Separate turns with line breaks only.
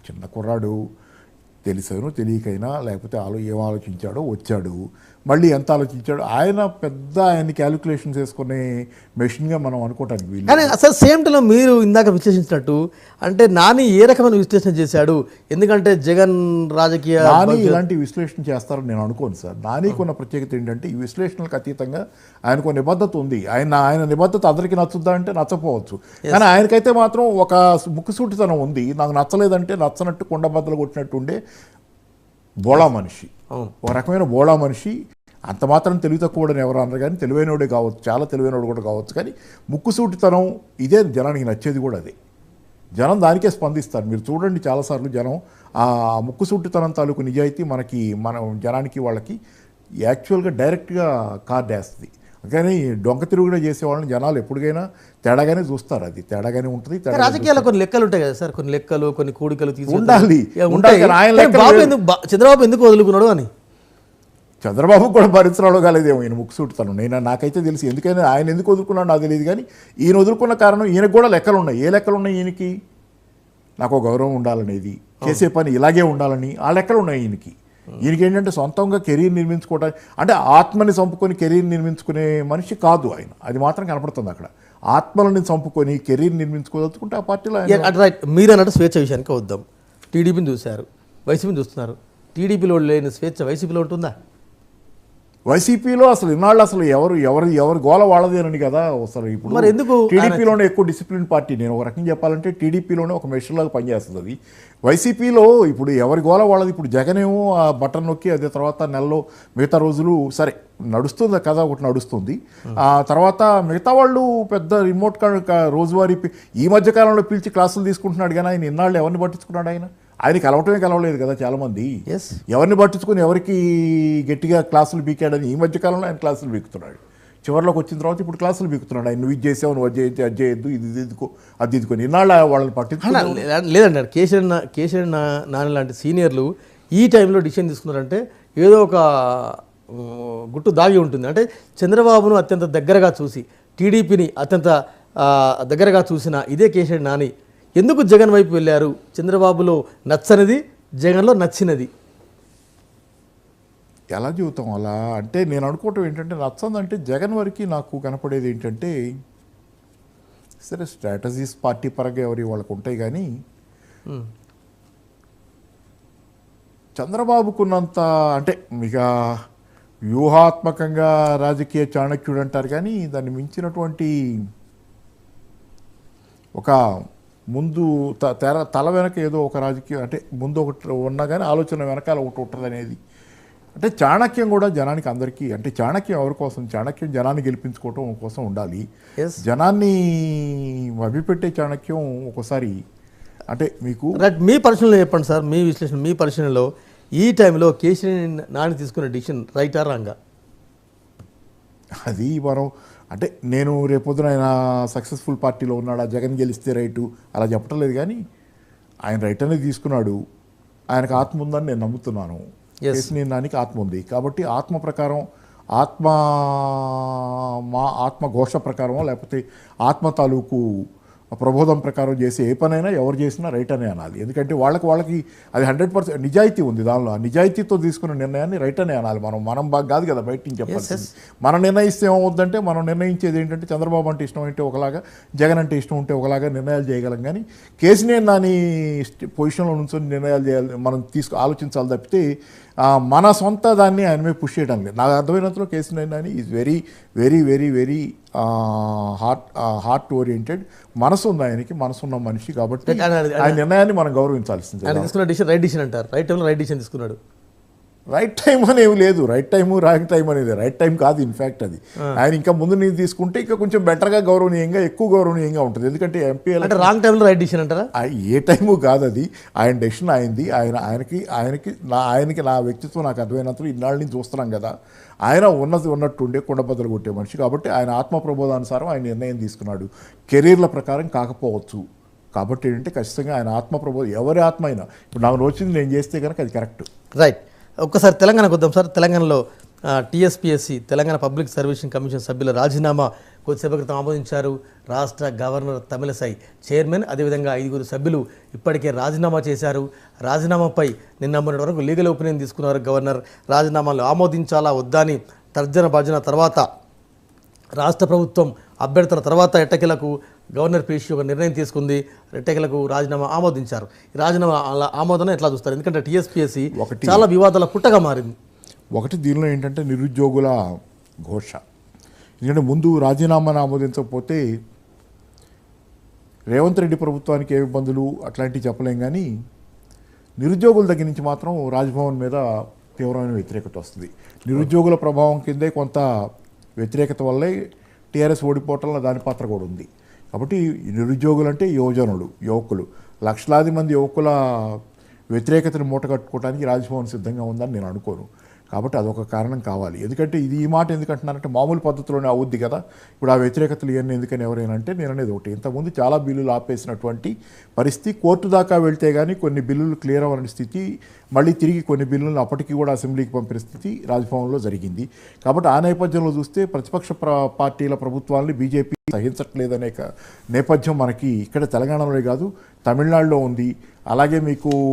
చిన్న కుర్రాడు, తెలిసను తెలియకైనా లేకపోతే ఏం ఆలోచించాడో వచ్చాడు, మళ్ళీ ఎంత ఆలోచించాడు, ఆయన్ని క్యాలిక్యులేషన్స్ వేసుకునే మెషిన్గా మనం అనుకోవటానికి వీలు.
కానీ అసలు సేమ్ టైంలో మీరు ఇందాక విశ్లేషించినట్టు అంటే నాని ఏ రకమైన విశ్లేషణ చేశాడు, ఎందుకంటే జగన్ రాజకీయ
నాని ఇలాంటి విశ్లేషణ చేస్తారని నేను అనుకోను సార్. నానికి ఉన్న ప్రత్యేకత ఏంటంటే ఈ విశ్లేషణలకు అతీతంగా ఆయనకు నిబద్ధత ఉంది. ఆయన నిబద్ధత అందరికీ నచ్చుద్దా అంటే నచ్చపోవచ్చు, కానీ ఆయనకైతే మాత్రం ఒక ముక్కుసూటితనం ఉంది. నాకు నచ్చలేదంటే నచ్చనట్టు కుండబద్దలు కొట్టినట్టు ఉండే బోళా మనిషి, ఒక రకమైన బోళా మనిషి. అంత మాత్రం తెలివి తక్కువడని ఎవరు అన్నారు, కానీ తెలివైనోడే కావచ్చు, చాలా తెలివైనోడు కూడా కావచ్చు, కానీ ముక్కుసూటితనం ఇదే జనానికి నచ్చేది కూడా అదే. జనం దానికే స్పందిస్తారు. మీరు చూడండి చాలాసార్లు జనం ఆ ముక్కుసూటితనం తాలూకు నిజాయితీ మన జనానికి వాళ్ళకి యాక్చువల్గా డైరెక్ట్గా కార్డ్ వేస్తుంది. కానీ డొంక తిరుగుగా చేసేవాళ్ళని జనాలు ఎప్పటికైనా తేడాగానే చూస్తారు. అది తేడాగానే ఉంటుంది.
రాజకీయాల్లో కొన్ని లెక్కలు ఉంటాయి కదా సార్, కొన్ని లెక్కలు కొన్ని కూడికలు
ఉండాలి.
చంద్రబాబు ఎందుకు వదులుకున్నాడు అని
చంద్రబాబు కూడా భరించడంలో కాలేదేమో ఈయన ముక్కుసూటుతాను. నాకైతే తెలిసి ఎందుకైనా ఆయన ఎందుకు వదులుకున్నాడు నాకు తెలియదు, కానీ ఈయన వదులుకున్న కారణం ఈయనకు కూడా లెక్కలు ఉన్నాయి. ఏ లెక్కలు ఉన్నాయి ఈయనకి? నాకు గౌరవం ఉండాలనేది, చేసే పని ఇలాగే ఉండాలని ఆ లెక్కలు ఉన్నాయి ఈయనకి. ఈయనకి ఏంటంటే సొంతంగా కెరీర్ నిర్మించుకోవడానికి, అంటే ఆత్మని చంపుకొని కెరీర్ నిర్మించుకునే మనిషి కాదు ఆయన. అది మాత్రం కనపడుతుంది అక్కడ. ఆత్మలని చంపుకొని కెరీర్ నిర్మించుకోదలుచుకుంటే ఆ పార్టీలో
రైట్. మీరు అన్నట్టు స్వేచ్ఛ విషయానికి వద్దాం. టీడీపీని చూశారు, వైసీపీని చూస్తున్నారు. టీడీపీలో లేని స్వేచ్ఛ వైసీపీలో ఉంటుందా?
వైసీపీలో అసలు ఇన్నాళ్ళు అసలు ఎవరు గోల వాళ్ళదేనని కదా. అసలు ఇప్పుడు
మరి ఎందుకు
టీడీపీలోనే ఎక్కువ డిసిప్లిన్ పార్టీ. నేను ఒక రకంగా చెప్పాలంటే టీడీపీలోనే ఒక మెషిన్లాగా పనిచేస్తుంది అది. వైసీపీలో ఇప్పుడు ఎవరి గోల వాళ్ళది. ఇప్పుడు జగనేమో ఆ బటన్ నొక్కి అదే తర్వాత నెలలో మిగతా రోజులు సరే నడుస్తుంది కదా, ఒకటి నడుస్తుంది. ఆ తర్వాత మిగతా వాళ్ళు పెద్ద రిమోట్ రోజువారీ ఈ మధ్యకాలంలో పిలిచి క్లాసులు తీసుకుంటున్నాడు, కానీ ఆయన ఇన్నాళ్ళు ఎవరిని పట్టించుకున్నాడు? ఆయన కలవలేదు కదా చాలామంది. ఎవరిని పట్టించుకుని ఎవరికి గట్టిగా క్లాసులు బీకాడని ఈ మధ్యకాలంలో ఆయన క్లాసులు బీకుతున్నాడు. చివరిలోకి వచ్చిన తర్వాత ఇప్పుడు క్లాసులు బీకుతున్నాడు. ఆయన నువ్వు ఇది చేసావు, నువ్వు అది చేయొద్దు, ఇది ఇదికో అది ఇదికొని ఇన్నాళ్ళు వాళ్ళని పట్టించుకున్నాడు.
లేదండి, కేసీఆర్ నాని లాంటి సీనియర్లు ఈ టైంలో డిసిషన్ తీసుకున్నారంటే ఏదో ఒక గుట్టు దాగి ఉంటుంది. అంటే చంద్రబాబును అత్యంత దగ్గరగా చూసి, టీడీపీని అత్యంత దగ్గరగా చూసిన ఇదే కేసీఆర్ నాని ఎందుకు జగన్ వైపు వెళ్ళారు? చంద్రబాబులో నచ్చనిది జగన్లో నచ్చినది
ఎలా జీవితం అలా అంటే నేను అనుకోవటం ఏంటంటే, నచ్చందంటే జగన్ వరకు నాకు కనపడేది ఏంటంటే, సరే స్ట్రాటజీస్ పార్టీ పరంగా ఎవరి వాళ్ళకు ఉంటాయి, కానీ చంద్రబాబుకున్నంత అంటే ఇక వ్యూహాత్మకంగా రాజకీయ చాణక్యుడు అంటారు, కానీ దాన్ని మించినటువంటి ఒక ముందు తల వెనక ఏదో ఒక రాజకీయం అంటే ముందు ఒకటి ఉన్నా కానీ ఆలోచన వెనకాల ఒకటి ఉంటుంది అనేది. అంటే చాణక్యం కూడా జనానికి అందరికీ, అంటే చాణక్యం ఎవరి కోసం? చాణక్యం జనాన్ని గెలిపించుకోవటం కోసం ఉండాలి. జనాన్ని మభ్యపెట్టే చాణక్యం ఒక్కోసారి అంటే మీకు
మీ పరిశీలన చెప్పండి సార్, మీ విశ్లేషణ, మీ పరిశీలనలో ఈ టైంలో కేసీఆర్ నాని తీసుకున్న డిసిషన్ రైటా రాంగా?
అది మనం అంటే నేను రేపొద్దున ఆయన సక్సెస్ఫుల్ పార్టీలో ఉన్నాడా, జగన్ గెలిస్తే రైటు అలా చెప్పటం లేదు, కానీ ఆయన రైట్ అనేది తీసుకున్నాడు. ఆయనకు ఆత్మ ఉందని నేను నమ్ముతున్నాను. కేసీఆర్ నానికి ఆత్మ ఉంది కాబట్టి ఆత్మ ప్రకారం ఆత్మఘోష ప్రకారమో లేకపోతే ఆత్మ తాలూకు ప్రబోధం ప్రకారం చేసే ఏ పనైనా ఎవరు చేసినా రైట్ అనే అనాలి. ఎందుకంటే వాళ్ళకి అది 100% నిజాయితీ ఉంది దానిలో. ఆ నిజాయితీతో తీసుకున్న నిర్ణయాన్ని రైట్ అనే అనాలి. మనం బాగా కాదు కదా బయట నుంచి చెప్పాల్సింది. మనం నిర్ణయిస్తే ఏమవుద్దంటే, మనం నిర్ణయించేది ఏంటంటే చంద్రబాబు అంటే ఇష్టం అంటే ఒకలాగా, జగన్ అంటే ఇష్టం ఉంటే ఒకలాగా నిర్ణయాలు చేయగలం, కానీ కేసీఆర్ నాని పొజిషన్లో నుంచి నిర్ణయాలు చేయాలి మనం ఆలోచించాలి తప్పితే మన సొంత దాన్ని ఆయన మీద పుష్ చేయడం లేదు. నాకు అర్థమైనంతలో KCR Nani is very very very very heart oriented. మనసు ఉంది ఆయనకి, మనసున్న మనిషి కాబట్టి ఆయన నిర్ణయాన్ని మనం గౌరవించాల్సిందే.
రైట్ డిసిషన్ అంటారు, రైట్ టైంలో రైట్ డిసిషన్ తీసుకున్నాడు.
రైట్ టైం అనేవి లేదు, రైట్ టైము రాంగ్ టైం అనేది రైట్ టైం కాదు. ఇన్ఫ్యాక్ట్ అది ఆయన ఇంకా ముందు నేను తీసుకుంటే ఇంకా కొంచెం బెటర్గా గౌరవనీయంగా ఎక్కువ గౌరవనీయంగా ఉంటుంది. ఎందుకంటే ఎంపీ
అంటే రాంగ్ టైంలో రైట్ డిసిషన్ అంటారా?
ఏ టైము కాదు అది, ఆయన డెసిషన్ అయింది. ఆయనకి నా వ్యక్తిత్వం నాకు అర్థమైనంతలో ఇన్నాళ్ళ నుంచి చూస్తున్నాం కదా, ఆయన ఉన్నట్టుండే కుండబద్దలు కొట్టే మనిషి కాబట్టి ఆయన ఆత్మ ప్రబోధానుసారం ఆయన నిర్ణయం తీసుకున్నాడు. కెరీర్ల ప్రకారం కాకపోవచ్చు కాబట్టి ఏంటంటే ఖచ్చితంగా ఆయన ఆత్మ ప్రబోధం ఎవరి ఆత్మ అయినా ఇప్పుడు నాకు వచ్చింది నేను చేస్తే కనుక అది కరెక్ట్.
రైట్. ఒక్కసారి తెలంగాణకు వద్దాం సార్. తెలంగాణలో TSPSC Telangana public servicing commission సభ్యుల రాజీనామా కొద్దిసేపు క్రితం ఆమోదించారు రాష్ట్ర గవర్నర్ తమిళసై చైర్మన్. అదేవిధంగా 5 సభ్యులు ఇప్పటికే రాజీనామా చేశారు. రాజీనామాపై నిన్న మొన్నటి వరకు లీగల్ ఒపీనియన్ తీసుకున్నారు గవర్నర్. రాజీనామాలు ఆమోదించాలా వద్దా అని తర్జన భర్జన తర్వాత రాష్ట్ర ప్రభుత్వం అభ్యర్థుల తర్వాత ఎట్టకేలకు గవర్నర్ పీసీ ఒక నిర్ణయం తీసుకుంది. ఎట్టకేలకు రాజీనామా ఆమోదించారు. ఈ రాజీనామా ఆమోదన ఎట్లా చూస్తారు? ఎందుకంటే టీఎస్పీఎస్సీ చాలా వివాదాల పుట్టగా మారింది.
ఒకటి దీనిలో ఏంటంటే నిరుద్యోగుల ఘోష. ఎందుకంటే ముందు రాజీనామాను ఆమోదించకపోతే రేవంత్ రెడ్డి ప్రభుత్వానికి ఏ ఇబ్బందులు అట్లాంటివి చెప్పలేం, కానీ నిరుద్యోగుల దగ్గర నుంచి మాత్రం రాజ్భవన్ మీద తీవ్రమైన వ్యతిరేకత వస్తుంది. నిరుద్యోగుల ప్రభావం కిందే కొంత వ్యతిరేకత వల్లే టీఆర్ఎస్ ఓడిపోవటంలో దాని పాత్ర కూడా ఉంది. కాబట్టి నిరుద్యోగులు అంటే యువకులు లక్షలాది మంది యువకుల వ్యతిరేకతను మూటగట్టుకోవడానికి రాజ్భవన్ సిద్ధంగా ఉందని నేను అనుకోను. కాబట్టి అదొక కారణం కావాలి. ఎందుకంటే ఈ మాట ఎందుకంటున్నానంటే మామూలు పద్ధతిలోనే అవుద్ది కదా. ఇప్పుడు ఆ వ్యతిరేకతలు ఇవన్నీ ఎందుకని ఎవరైనా అంటే నేను అనేది ఒకటి, ఇంతకుముందు చాలా బిల్లులు ఆపేసినటువంటి పరిస్థితి కోర్టు దాకా వెళ్తే కానీ కొన్ని బిల్లులు క్లియర్ అవ్వని స్థితి, మళ్ళీ తిరిగి కొన్ని బిల్లులను అప్పటికి కూడా అసెంబ్లీకి పంపిన స్థితి రాజ్భవన్లో జరిగింది. కాబట్టి ఆ నేపథ్యంలో చూస్తే ప్రతిపక్ష పార్టీల ప్రభుత్వాన్ని బీజేపీ సహించట్లేదనే నేపథ్యం మనకి ఇక్కడ తెలంగాణలోనే కాదు తమిళనాడులో ఉంది. అలాగే మీకు